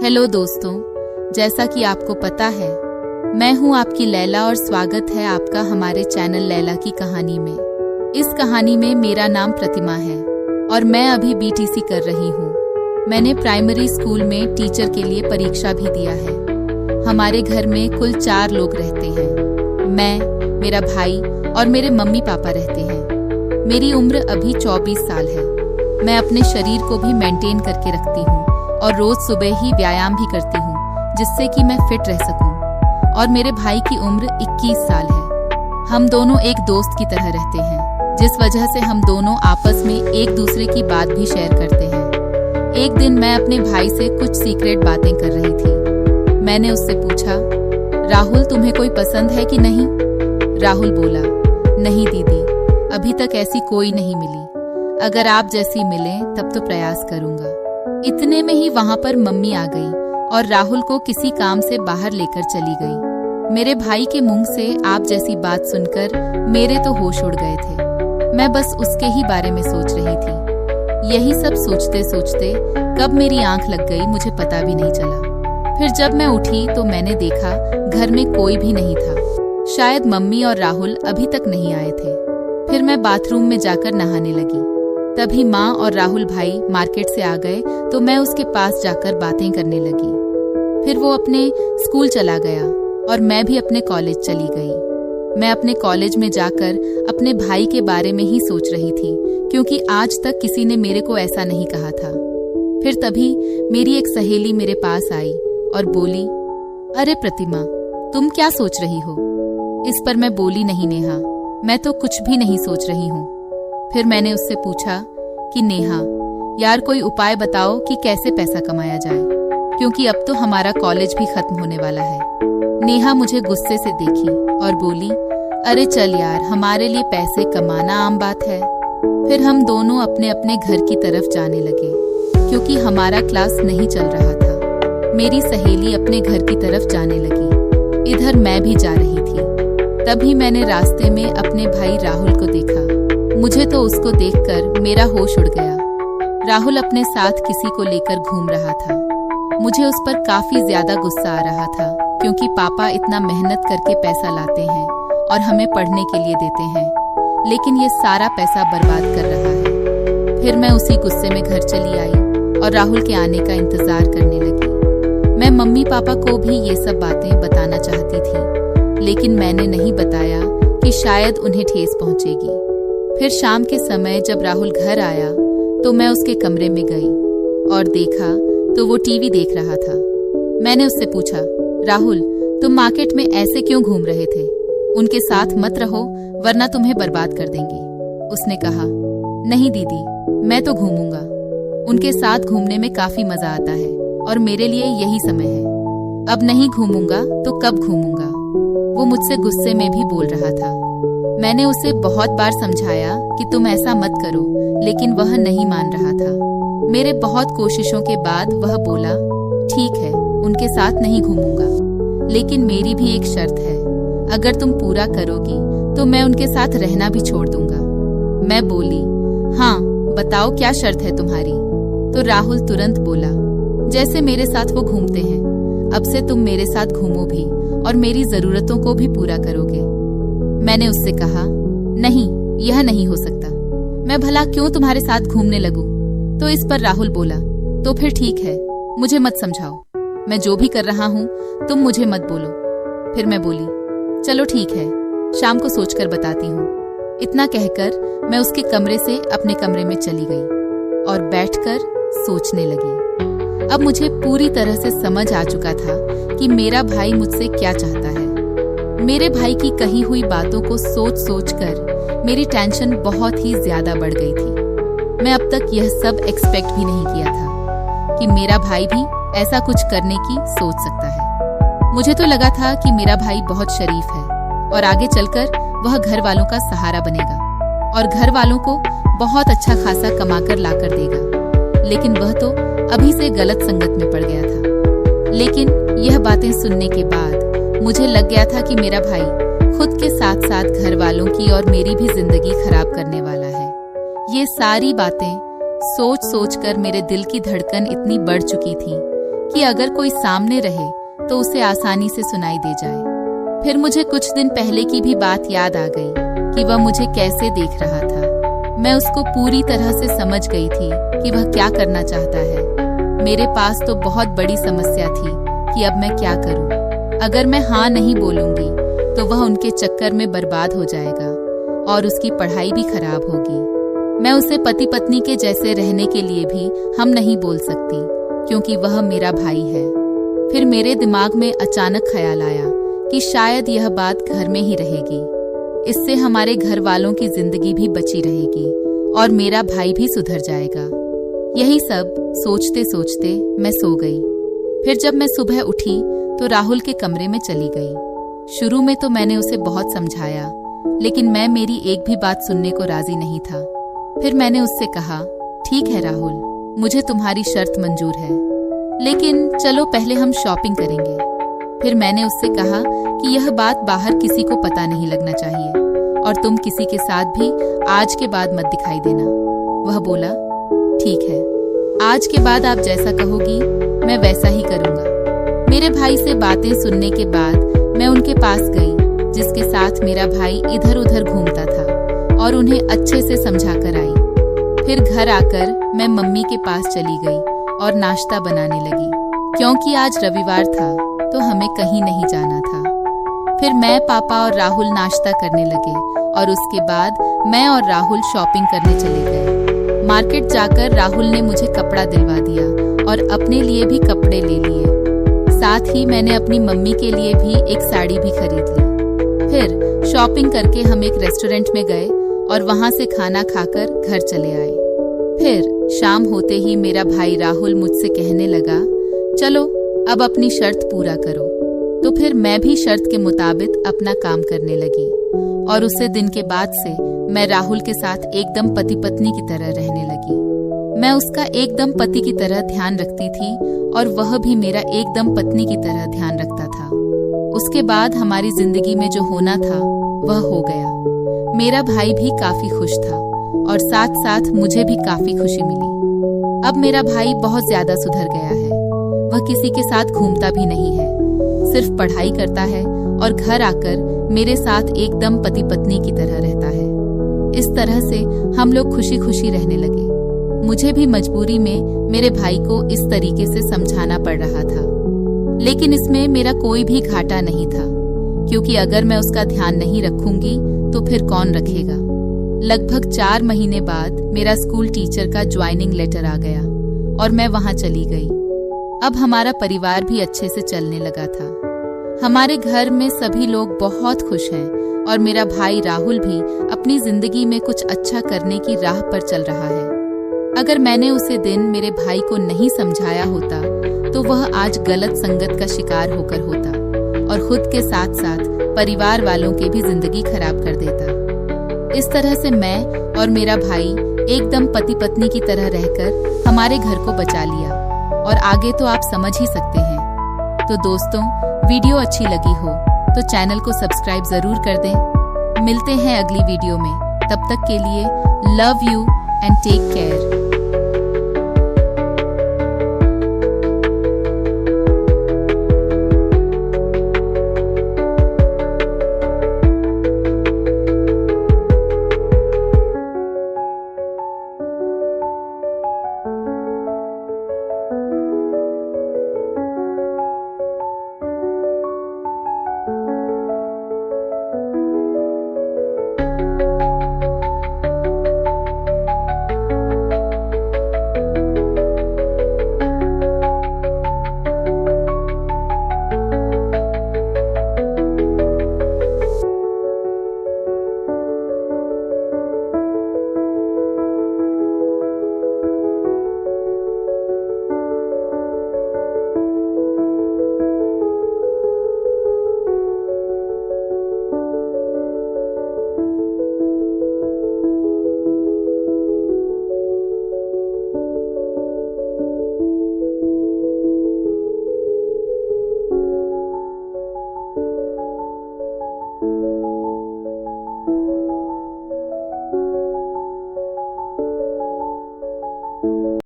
Hello दोस्तों, जैसा कि आपको पता है, मैं हूं आपकी लैला और स्वागत है आपका हमारे चैनल लैला की कहानी में। इस कहानी में मेरा नाम प्रतिमा है और मैं अभी बीटीसी कर रही हूं। मैंने प्राइमरी स्कूल में टीचर के लिए परीक्षा भी दिया है। हमारे घर में कुल 4 लोग रहते हैं। मैं, मेरा भाई और मेरे मम्मी पापा रहते हैं। मेरी उम्र अभी 24 साल है। मैं अपने शरीर को भी मेंटेन करके रखती हूँ और रोज सुबह ही व्यायाम भी करती हूँ जिससे कि मैं फिट रह सकूं। और मेरे भाई की उम्र 21 साल है। हम दोनों एक दोस्त की तरह रहते हैं, जिस वजह से हम दोनों आपस में एक दूसरे की बात भी शेयर करते हैं। एक दिन मैं अपने भाई से कुछ सीक्रेट बातें कर रही थी। मैंने उससे पूछा, राहुल तुम्हें कोई पसंद है कि नहीं? राहुल बोला, नहीं दीदी, अभी तक ऐसी कोई नहीं मिली। अगर आप जैसी मिले तब तो प्रयास करूंगा। इतने में ही वहां पर मम्मी आ गई और राहुल को किसी काम से बाहर लेकर चली गई। मेरे भाई के मुंह से आप जैसी बात सुनकर मेरे तो होश उड़ गए थे। मैं बस उसके ही बारे में सोच रही थी। यही सब सोचते सोचते कब मेरी आंख लग गई मुझे पता भी नहीं चला। फिर जब मैं उठी तो मैंने देखा घर में कोई भी नहीं था। शायद मम्मी और राहुल अभी तक नहीं आए थे। फिर मैं बाथरूम में जाकर नहाने लगी। तभी माँ और राहुल भाई मार्केट से आ गए तो मैं उसके पास जाकर बातें करने लगी। फिर वो अपने स्कूल चला गया और मैं भी अपने कॉलेज चली गई। मैं अपने कॉलेज में जाकर अपने भाई के बारे में ही सोच रही थी, क्योंकि आज तक किसी ने मेरे को ऐसा नहीं कहा था। फिर तभी मेरी एक सहेली मेरे पास आई और बोली, अरे प्रतिमा, तुम क्या सोच रही हो? इस पर मैं बोली, नहीं नेहा, मैं तो कुछ भी नहीं सोच रही हूँ। फिर मैंने उससे पूछा कि नेहा यार, कोई उपाय बताओ कि कैसे पैसा कमाया जाए, क्योंकि अब तो हमारा कॉलेज भी खत्म होने वाला है। नेहा मुझे गुस्से से देखी और बोली, अरे चल यार, हमारे लिए पैसे कमाना आम बात है। फिर हम दोनों अपने अपने घर की तरफ जाने लगे, क्योंकि हमारा क्लास नहीं चल रहा था। मेरी सहेली अपने घर की तरफ जाने लगी, इधर मैं भी जा रही थी। तभी मैंने रास्ते में अपने भाई राहुल को देखा। मुझे तो उसको देखकर मेरा होश उड़ गया। राहुल अपने साथ किसी को लेकर घूम रहा था। मुझे उस पर काफी ज्यादा गुस्सा आ रहा था, क्योंकि पापा इतना मेहनत करके पैसा लाते हैं और हमें पढ़ने के लिए देते हैं, लेकिन ये सारा पैसा बर्बाद कर रहा है। फिर मैं उसी गुस्से में घर चली आई और राहुल के आने का इंतजार करने लगी। मैं मम्मी पापा को भी ये सब बातें बताना चाहती थी, लेकिन मैंने नहीं बताया कि शायद उन्हें ठेस पहुंचेगी। फिर शाम के समय जब राहुल घर आया तो मैं उसके कमरे में गई और देखा तो वो टीवी देख रहा था। मैंने उससे पूछा, राहुल, तुम मार्केट में ऐसे क्यों घूम रहे थे? उनके साथ मत रहो वरना तुम्हें बर्बाद कर देंगे। उसने कहा, नहीं दीदी, मैं तो घूमूंगा। उनके साथ घूमने में काफी मजा आता है और मेरे लिए यही समय है। अब नहीं घूमूंगा तो कब घूमूंगा? वो मुझसे गुस्से में भी बोल रहा था। मैंने उसे बहुत बार समझाया कि तुम ऐसा मत करो, लेकिन वह नहीं मान रहा था। मेरे बहुत कोशिशों के बाद वह बोला, ठीक है, उनके साथ नहीं घूमूंगा, लेकिन मेरी भी एक शर्त है। अगर तुम पूरा करोगी तो मैं उनके साथ रहना भी छोड़ दूंगा। मैं बोली, हाँ बताओ क्या शर्त है तुम्हारी? तो राहुल तुरंत बोला, जैसे मेरे साथ वो घूमते हैं, अब से तुम मेरे साथ घूमो भी और मेरी जरूरतों को भी पूरा करोगे। मैंने उससे कहा, नहीं, यह नहीं हो सकता। मैं भला क्यों तुम्हारे साथ घूमने लगूं? तो इस पर राहुल बोला, तो फिर ठीक है, मुझे मत समझाओ। मैं जो भी कर रहा हूँ तुम मुझे मत बोलो। फिर मैं बोली, चलो ठीक है, शाम को सोचकर बताती हूँ। इतना कहकर मैं उसके कमरे से अपने कमरे में चली गई और बैठकर सोचने लगी। अब मुझे पूरी तरह से समझ आ चुका था कि मेरा भाई मुझसे क्या चाहता है। मेरे भाई की कही हुई बातों को सोच सोच कर मेरी टेंशन बहुत ही ज्यादा बढ़ गई थी। मैं अब तक यह सब एक्सपेक्ट भी नहीं किया था कि मेरा भाई भी ऐसा कुछ करने की सोच सकता है। मुझे तो लगा था कि मेरा भाई बहुत शरीफ है और आगे चलकर वह घर वालों का सहारा बनेगा और घर वालों को बहुत अच्छा खासा कमाकर लाकर देगा, लेकिन वह तो अभी से गलत संगत में पड़ गया था। लेकिन यह बातें सुनने के बाद मुझे लग गया था कि मेरा भाई खुद के साथ साथ घर वालों की और मेरी भी जिंदगी खराब करने वाला है। ये सारी बातें सोच सोच कर मेरे दिल की धड़कन इतनी बढ़ चुकी थी कि अगर कोई सामने रहे तो उसे आसानी से सुनाई दे जाए। फिर मुझे कुछ दिन पहले की भी बात याद आ गई कि वह मुझे कैसे देख रहा था। मैं उसको पूरी तरह से समझ गई थी कि वह क्या करना चाहता है। मेरे पास तो बहुत बड़ी समस्या थी कि अब मैं क्या करूं। अगर मैं हाँ नहीं बोलूंगी तो वह उनके चक्कर में बर्बाद हो जाएगा और उसकी पढ़ाई भी खराब होगी। मैं उसे पति पत्नी के जैसे रहने के लिए भी हम नहीं बोल सकती, क्योंकि वह मेरा भाई है। फिर मेरे दिमाग में अचानक ख्याल आया कि शायद यह बात घर में ही रहेगी। इससे हमारे घर वालों की जिंदगी भी बची रहेगी और मेरा भाई भी सुधर जाएगा। यही सब सोचते सोचते मैं सो गई। फिर जब मैं सुबह उठी तो राहुल के कमरे में चली गई। शुरू में तो मैंने उसे बहुत समझाया, लेकिन मैं मेरी एक भी बात सुनने को राजी नहीं था। फिर मैंने उससे कहा, ठीक है राहुल, मुझे तुम्हारी शर्त मंजूर है, लेकिन चलो पहले हम शॉपिंग करेंगे। फिर मैंने उससे कहा कि यह बात बाहर किसी को पता नहीं लगना चाहिए और तुम किसी के साथ भी आज के बाद मत दिखाई देना। वह बोला, ठीक है, आज के बाद आप जैसा कहोगी मैं वैसा ही करूँगा। मेरे भाई से बातें सुनने के बाद मैं उनके पास गई, जिसके साथ मेरा भाई इधर उधर घूमता था, और उन्हें अच्छे से समझा कर आई। फिर घर आकर मैं मम्मी के पास चली गई और नाश्ता बनाने लगी, क्योंकि आज रविवार था तो हमें कहीं नहीं जाना था। फिर मैं, पापा और राहुल नाश्ता करने लगे और उसके बाद मैं और राहुल शॉपिंग करने चले गए। मार्केट जाकर राहुल ने मुझे कपड़ा दिलवा दिया और अपने लिए भी कपड़े ले लिए। साथ ही मैंने अपनी मम्मी के लिए भी एक साड़ी भी खरीद ली। फिर शॉपिंग करके हम एक रेस्टोरेंट में गए और वहां से खाना खाकर घर चले आए। फिर शाम होते ही मेरा भाई राहुल मुझसे कहने लगा, चलो अब अपनी शर्त पूरा करो। तो फिर मैं भी शर्त के मुताबिक अपना काम करने लगी और उसे दिन के बाद से मैं राहुल के साथ एकदम पति पत्नी की तरह रहने लगी। मैं उसका एकदम पति की तरह ध्यान रखती थी और वह भी मेरा एकदम पत्नी की तरह ध्यान रखता था। उसके बाद हमारी जिंदगी में जो होना था वह हो गया। मेरा भाई भी काफी खुश था और साथ साथ मुझे भी काफी खुशी मिली। अब मेरा भाई बहुत ज्यादा सुधर गया है। वह किसी के साथ घूमता भी नहीं है, सिर्फ पढ़ाई करता है और घर आकर मेरे साथ एकदम पति पत्नी की तरह रहता है। इस तरह से हम लोग खुशी खुशी रहने लगे। मुझे भी मजबूरी में मेरे भाई को इस तरीके से समझाना पड़ रहा था, लेकिन इसमें मेरा कोई भी घाटा नहीं था, क्योंकि अगर मैं उसका ध्यान नहीं रखूंगी तो फिर कौन रखेगा। लगभग 4 महीने बाद मेरा स्कूल टीचर का ज्वाइनिंग लेटर आ गया और मैं वहां चली गई। अब हमारा परिवार भी अच्छे से चलने लगा था। हमारे घर में सभी लोग बहुत खुश हैं और मेरा भाई राहुल भी अपनी जिंदगी में कुछ अच्छा करने की राह पर चल रहा है। अगर मैंने उसे दिन मेरे भाई को नहीं समझाया होता तो वह आज गलत संगत का शिकार होकर होता और खुद के साथ साथ परिवार वालों की भी जिंदगी खराब कर देता। इस तरह से मैं और मेरा भाई एकदम पति पत्नी की तरह रहकर हमारे घर को बचा लिया, और आगे तो आप समझ ही सकते हैं। तो दोस्तों, वीडियो अच्छी लगी हो तो चैनल को सब्सक्राइब जरूर कर दें। मिलते हैं अगली वीडियो में, तब तक के लिए love you and take care.